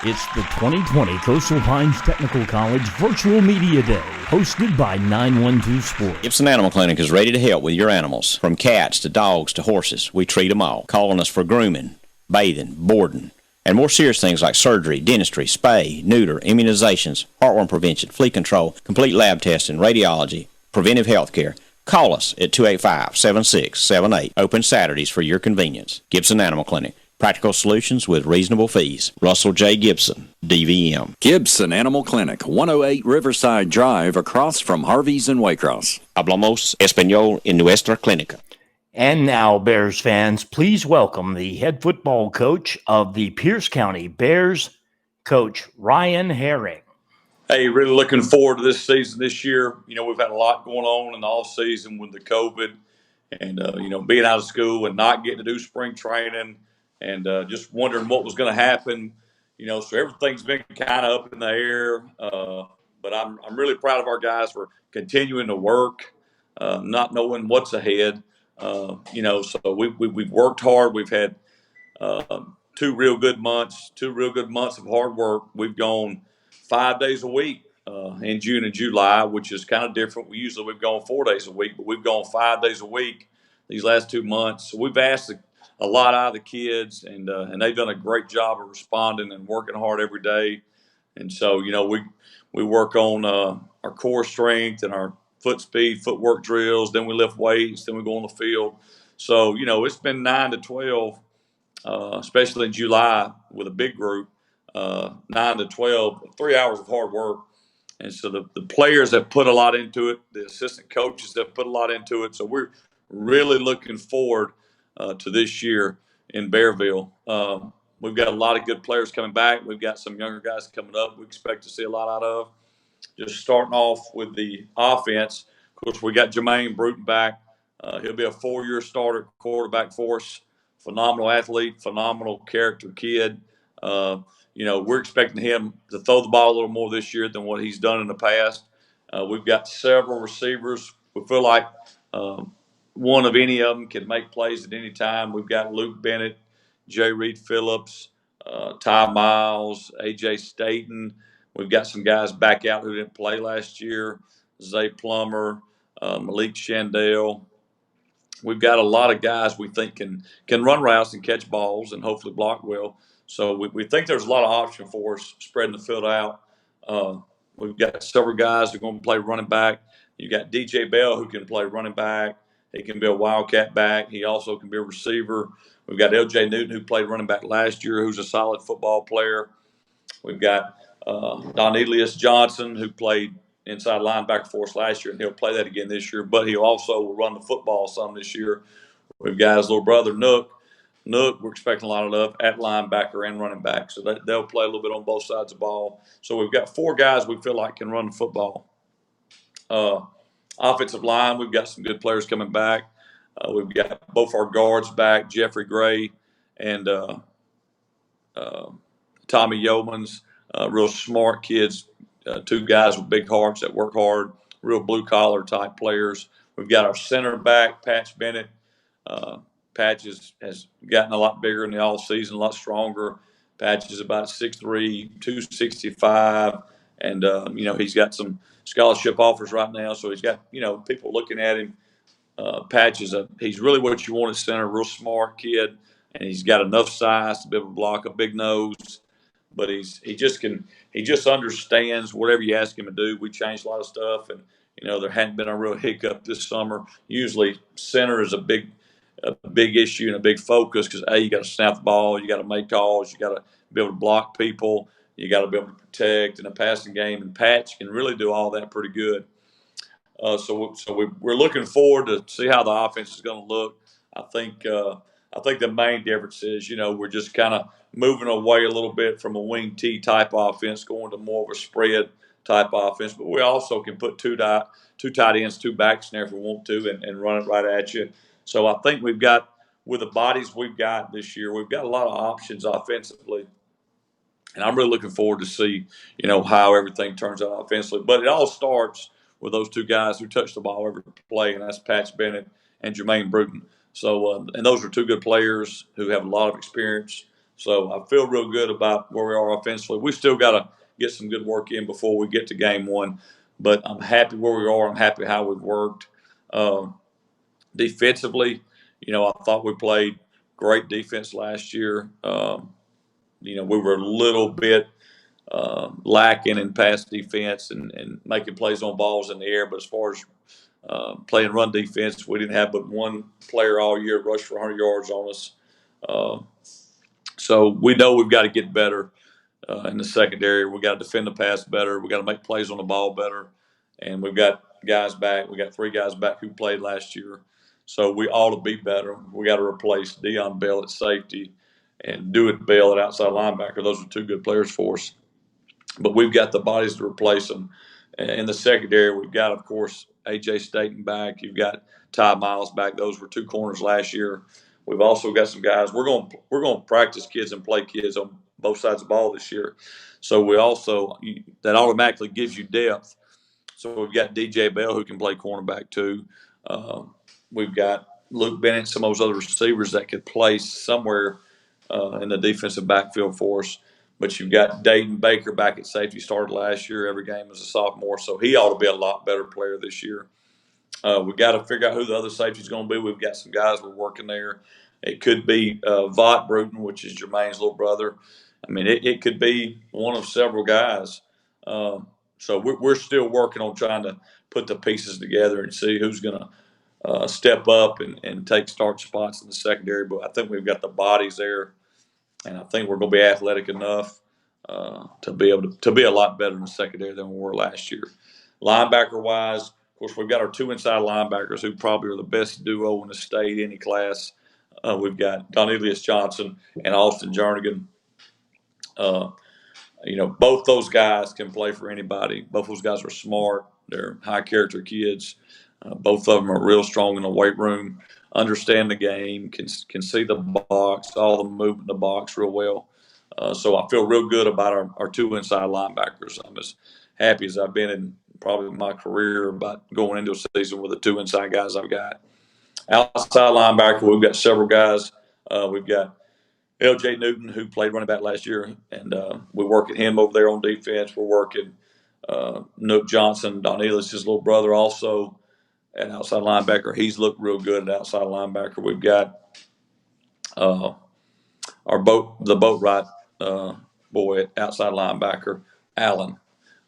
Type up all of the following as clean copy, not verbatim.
It's the 2020 Coastal Pines Technical College Virtual Media Day, hosted by 912 Sports. Gibson Animal Clinic is ready to help with your animals. From cats to dogs to horses, we treat them all. Call on us for grooming, bathing, boarding, and more serious things like surgery, dentistry, spay, neuter, immunizations, heartworm prevention, flea control, complete lab testing, radiology, preventive health care. Call us at 285-7678. Open Saturdays for your convenience. Gibson Animal Clinic. Practical solutions with reasonable fees. Russell J. Gibson, DVM. Gibson Animal Clinic, 108 Riverside Drive, across from Harvey's in Waycross. Hablamos español en nuestra clínica. And now, Bears fans, please welcome the head football coach of the Pierce County Bears, Coach Ryan Herring. Hey, really looking forward to this season this year. You know, we've had a lot going on in the off season with the COVID and, being out of school and not getting to do spring training. And just wondering what was going to happen, so everything's been kind of up in the air. But I'm really proud of our guys for continuing to work, not knowing what's ahead. So we've worked hard. We've had two real good months of hard work. We've gone 5 days a week in June and July, which is kind of different. We've gone 4 days a week, but we've gone 5 days a week these last 2 months. So we've asked a lot out of the kids, and they've done a great job of responding and working hard every day. And so, we work on our core strength and our foot speed, footwork drills. Then we lift weights. Then we go on the field. So, it's been 9 to 12, especially in July with a big group, 9 to 12, 3 hours of hard work. And so the players have put a lot into it. The assistant coaches have put a lot into it. So we're really looking forward to this year in Bearville. We've got a lot of good players coming back. We've got some younger guys coming up we expect to see a lot out of. Just starting off with the offense, of course, we got Jermaine Bruton back. He'll be a 4-year starter quarterback for us. Phenomenal athlete, phenomenal character kid. We're expecting him to throw the ball a little more this year than what he's done in the past. We've got several receivers. We feel like one of any of them can make plays at any time. We've got Luke Bennett, J. Reed Phillips, Ty Miles, A.J. Staten. We've got some guys back out who didn't play last year, Zay Plummer, Malik Shandell. We've got a lot of guys we think can run routes and catch balls and hopefully block well. So we think there's a lot of option for us spreading the field out. We've got several guys who are going to play running back. You got DJ Bell who can play running back. He can be a wildcat back. He also can be a receiver. We've got L.J. Newton, who played running back last year, who's a solid football player. We've got Donelius Johnson, who played inside linebacker for us last year, and he'll play that again this year. But he also will run the football some this year. We've got his little brother, Nook. Nook, we're expecting a lot of at linebacker and running back. So they'll play a little bit on both sides of the ball. So we've got 4 guys we feel like can run the football. Offensive line, we've got some good players coming back. We've got both our guards back, Jeffrey Gray and Tommy Yeomans, real smart kids, 2 guys with big hearts that work hard, real blue-collar type players. We've got our center back, Patch Bennett. Patch has gotten a lot bigger in the offseason, a lot stronger. Patch is about 6'3", 265, and, he's got some scholarship offers right now, so he's got, people looking at him. Patch he's really what you want at center, real smart kid, and he's got enough size to be able to block, a big nose, but he just understands whatever you ask him to do. We changed a lot of stuff, and, there hadn't been a real hiccup this summer. Usually center is a big issue and a big focus because, you got to snap the ball, you got to make calls, you got to be able to block people, you got to be able to protect in a passing game, and Patch can really do all that pretty good. So we're looking forward to see how the offense is going to look. I think the main difference is, we're just kind of moving away a little bit from a wing T type offense, going to more of a spread type offense. But we also can put two tight ends, 2 backs in there if we want to, and run it right at you. So I think we've got, with the bodies we've got this year, we've got a lot of options offensively. And I'm really looking forward to see, how everything turns out offensively. But it all starts with those 2 guys who touch the ball every play, and that's Patch Bennett and Jermaine Bruton. So, and those are 2 good players who have a lot of experience. So I feel real good about where we are offensively. We still got to get some good work in before we get to game one, but I'm happy where we are. I'm happy how we've worked. Defensively, I thought we played great defense last year. We were a little bit lacking in pass defense and making plays on balls in the air. But as far as playing run defense, we didn't have but one player all year rush for 100 yards on us. Uh, so we know we've got to get better in the secondary. We got to defend the pass better. We got to make plays on the ball better. And we've got guys back. We got 3 guys back who played last year. So we ought to be better. We got to replace Deion Bell at safety and Dewitt Bell at outside linebacker. Those are 2 good players for us. But we've got the bodies to replace them. In the secondary, we've got, of course, A.J. Staten back. You've got Ty Miles back. Those were 2 corners last year. We've also got some guys. We're going to practice kids and play kids on both sides of the ball this year. So that automatically gives you depth. So we've got DJ Bell who can play cornerback too. We've got Luke Bennett, some of those other receivers that could play somewhere in the defensive backfield for us. But you've got Dayton Baker back at safety, started last year, every game as a sophomore, so he ought to be a lot better player this year. We've got to figure out who the other safety is going to be. We've got some guys we're working there. It could be Vaught Bruton, which is Jermaine's little brother. I mean, it could be one of several guys. So we're still working on trying to put the pieces together and see who's going to step up and take start spots in the secondary. But I think we've got the bodies there, and I think we're going to be athletic enough to be able to be a lot better in the secondary than we were last year. Linebacker wise, of course, we've got our 2 inside linebackers who probably are the best duo in the state, any class. We've got Donelius Johnson and Austin Jernigan. Both those guys can play for anybody. Both those guys are smart. They're high character kids. Both of them are real strong in the weight room, understand the game, can see the box, all the movement in the box real well. So I feel real good about our 2 inside linebackers. I'm as happy as I've been in probably my career about going into a season with the 2 inside guys I've got. Outside linebacker, we've got several guys. We've got L.J. Newton, who played running back last year, and we're working him over there on defense. We're working Nook Johnson, Donelius, his little brother, also at outside linebacker. He's looked real good at outside linebacker. We've got the boat right boy at outside linebacker, Allen.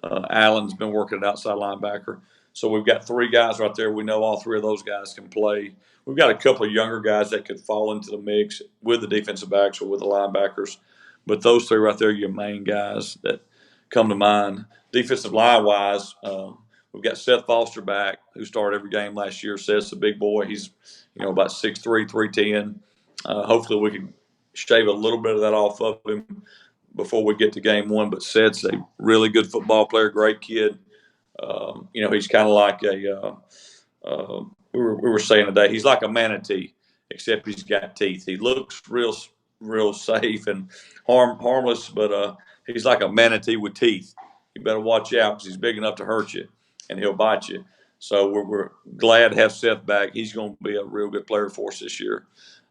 Allen's been working at outside linebacker. So we've got 3 guys right there. We know all 3 of those guys can play. We've got a couple of younger guys that could fall into the mix with the defensive backs or with the linebackers. But those 3 right there are your main guys that come to mind. Defensive line-wise, we've got Seth Foster back, who started every game last year. Seth's a big boy. He's about 6'3", 310. Hopefully we can shave a little bit of that off of him before we get to game one. But Seth's a really good football player, great kid. He's kind of like we were saying today, he's like a manatee, except he's got teeth. He looks real safe and harmless, but he's like a manatee with teeth. You better watch out because he's big enough to hurt you, and he'll bite you. So we're glad to have Seth back. He's going to be a real good player for us this year.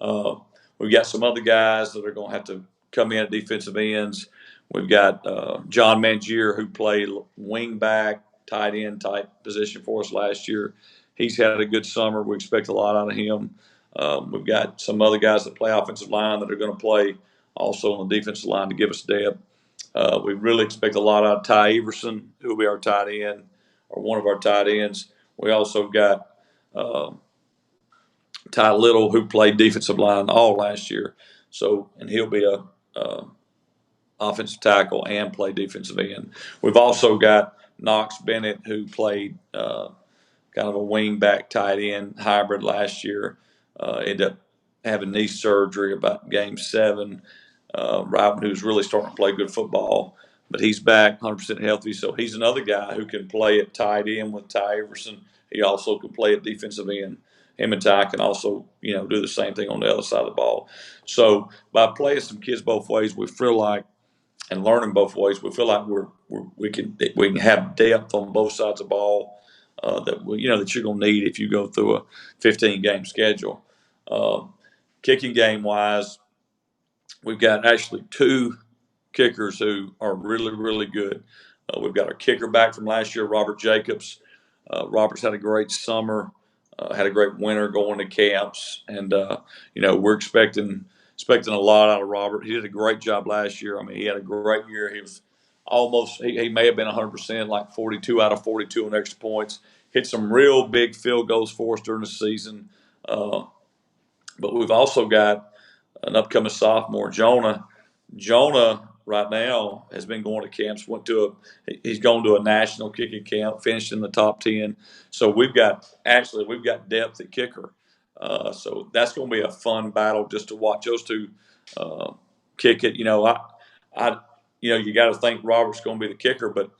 We've got some other guys that are going to have to come in at defensive ends. We've got John Mangier, who played wing back, tight end type position for us last year. He's had a good summer. We expect a lot out of him. We've got some other guys that play offensive line that are going to play also on the defensive line to give us depth. We really expect a lot out of Ty Everson, who will be our tight end, or one of our tight ends. We also got Ty Little, who played defensive line all last year. And he'll be a offensive tackle and play defensive end. We've also got Knox Bennett, who played kind of a wing back tight end hybrid last year. Ended up having knee surgery about game 7. Robin, who's really starting to play good football, but he's back 100% healthy. So he's another guy who can play at tight end with Ty Everson. He also can play at defensive end. Him and Ty can also, do the same thing on the other side of the ball. So by playing some kids both ways, we feel like, and learning both ways, we feel like we can have depth on both sides of the ball that you're going to need if you go through a 15-game schedule. Kicking game wise, we've got actually two kickers who are really, really good. We've got our kicker back from last year, Robert Jacobs. Robert's had a great summer, had a great winter going to camps, and we're expecting a lot out of Robert. He did a great job last year. I mean, he had a great year. He was he may have been 100%, like 42 out of 42 on extra points. Hit some real big field goals for us during the season. But we've also got an upcoming sophomore, Jonah. Jonah right now has been going to camps. He's gone to a national kicking camp, finished in the top 10. So we've got depth at kicker. So that's going to be a fun battle just to watch those two kick it. I you got to think Robert's going to be the kicker, but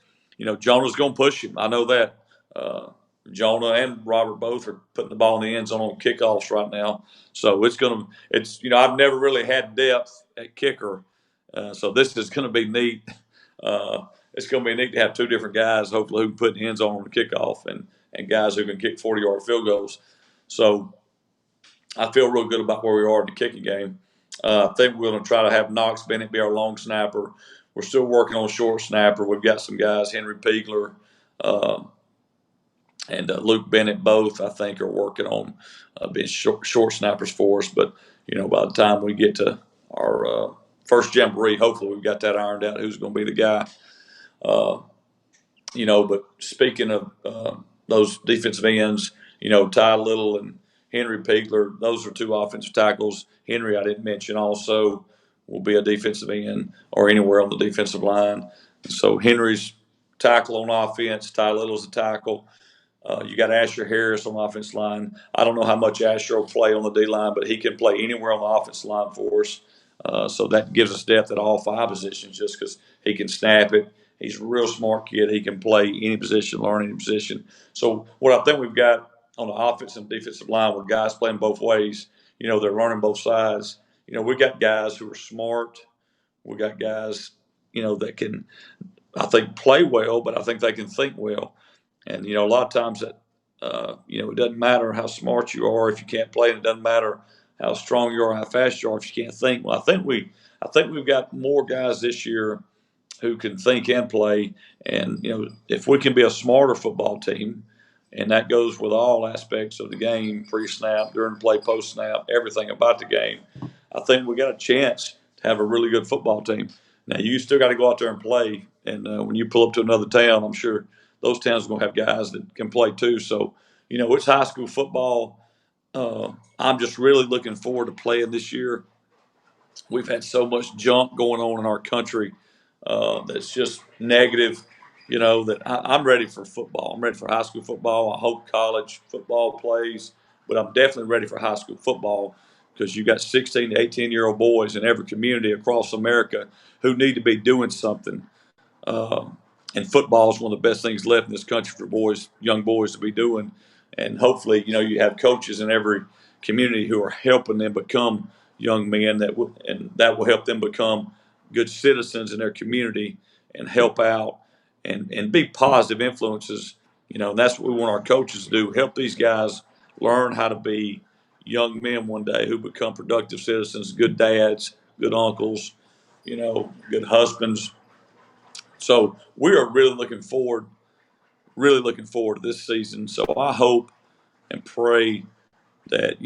Jonah's going to push him. I know that. Uh, Jonah and Robert both are putting the ball in the end zone on kickoffs right now. So I've never really had depth at kicker. So this is going to be neat. It's going to be neat to have two different guys, hopefully, who can put the end zone on the kickoff and guys who can kick 40-yard field goals. So I feel real good about where we are in the kicking game. I think we're going to try to have Knox Bennett be our long snapper. We're still working on short snapper. We've got some guys, Henry Piegler and Luke Bennett, both, I think, are working on being short snappers for us. But, by the time we get to our first jamboree, hopefully we've got that ironed out, who's going to be the guy. But speaking of those defensive ends, Ty Little and Henry Piegler, those are two offensive tackles. Henry, I didn't mention, also will be a defensive end or anywhere on the defensive line. So Henry's tackle on offense, Ty Little's a tackle. You got Asher Harris on the offensive line. I don't know how much Asher will play on the D line, but he can play anywhere on the offensive line for us. So that gives us depth at all five positions just because he can snap it. He's a real smart kid. He can play any position, learn any position. So what I think we've got on the offensive and defensive line with guys playing both ways, they're learning both sides. We got guys who are smart. We got guys, that can, I think, play well, but I think they can think well. And, a lot of times that, it doesn't matter how smart you are if you can't play, and it doesn't matter how strong you are, how fast you are if you can't think. Well, I think we've got more guys this year who can think and play. And, if we can be a smarter football team, and that goes with all aspects of the game, pre-snap, during the play, post-snap, everything about the game, I think we got a chance to have a really good football team. Now, you still got to go out there and play. And when you pull up to another town, I'm sure those towns are going to have guys that can play too. So, it's high school football. I'm just really looking forward to playing this year. We've had so much junk going on in our country that's just negative, that I'm ready for football. I'm ready for high school football. I hope college football plays, but I'm definitely ready for high school football because you got 16 to 18-year-old boys in every community across America who need to be doing something. And football is one of the best things left in this country for young boys to be doing. And hopefully, you have coaches in every community who are helping them become young men that will help them become good citizens in their community and help out and be positive influences. And that's what we want our coaches to do: help these guys learn how to be young men one day who become productive citizens, good dads, good uncles, good husbands. So we are really looking forward to this season. So I hope and pray that,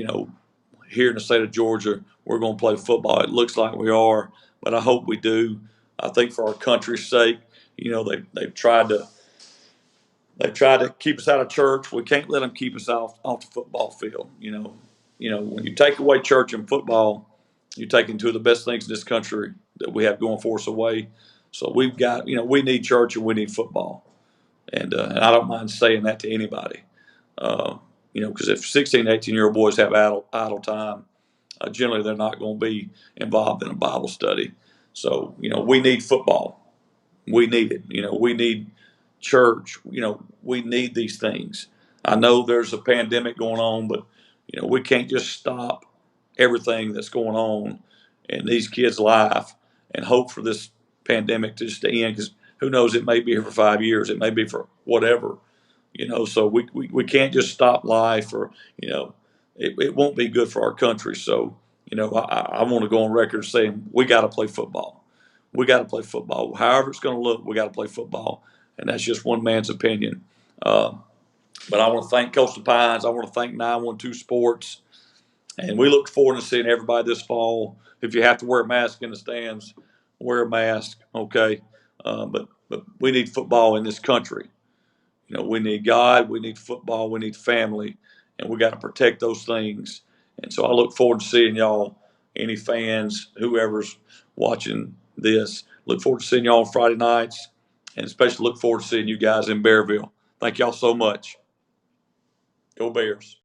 here in the state of Georgia, we're going to play football. It looks like we are, but I hope we do. I think for our country's sake, they've tried to keep us out of church. We can't let them keep us off the football field. When you take away church and football, you're taking two of the best things in this country that we have going for us away. So we've got, we need church and we need football. And I don't mind saying that to anybody. Because if 16, 18-year-old boys have idle time, generally they're not going to be involved in a Bible study. So, we need football. We need it. We need church. We need these things. I know there's a pandemic going on, but, we can't just stop everything that's going on in these kids' life and hope for this pandemic to just end, because who knows, it may be here for 5 years. It may be for whatever. So we can't just stop life, or it won't be good for our country. So I want to go on record saying we got to play football. We got to play football. However it's going to look, we got to play football. And that's just one man's opinion. But I want to thank Coastal Pines. I want to thank 912 Sports. And we look forward to seeing everybody this fall. If you have to wear a mask in the stands, wear a mask, okay? But we need football in this country. We need God, we need football, we need family, and we got to protect those things. And so I look forward to seeing y'all, any fans, whoever's watching this. Look forward to seeing y'all on Friday nights, and especially look forward to seeing you guys in Bearville. Thank y'all so much. Go Bears.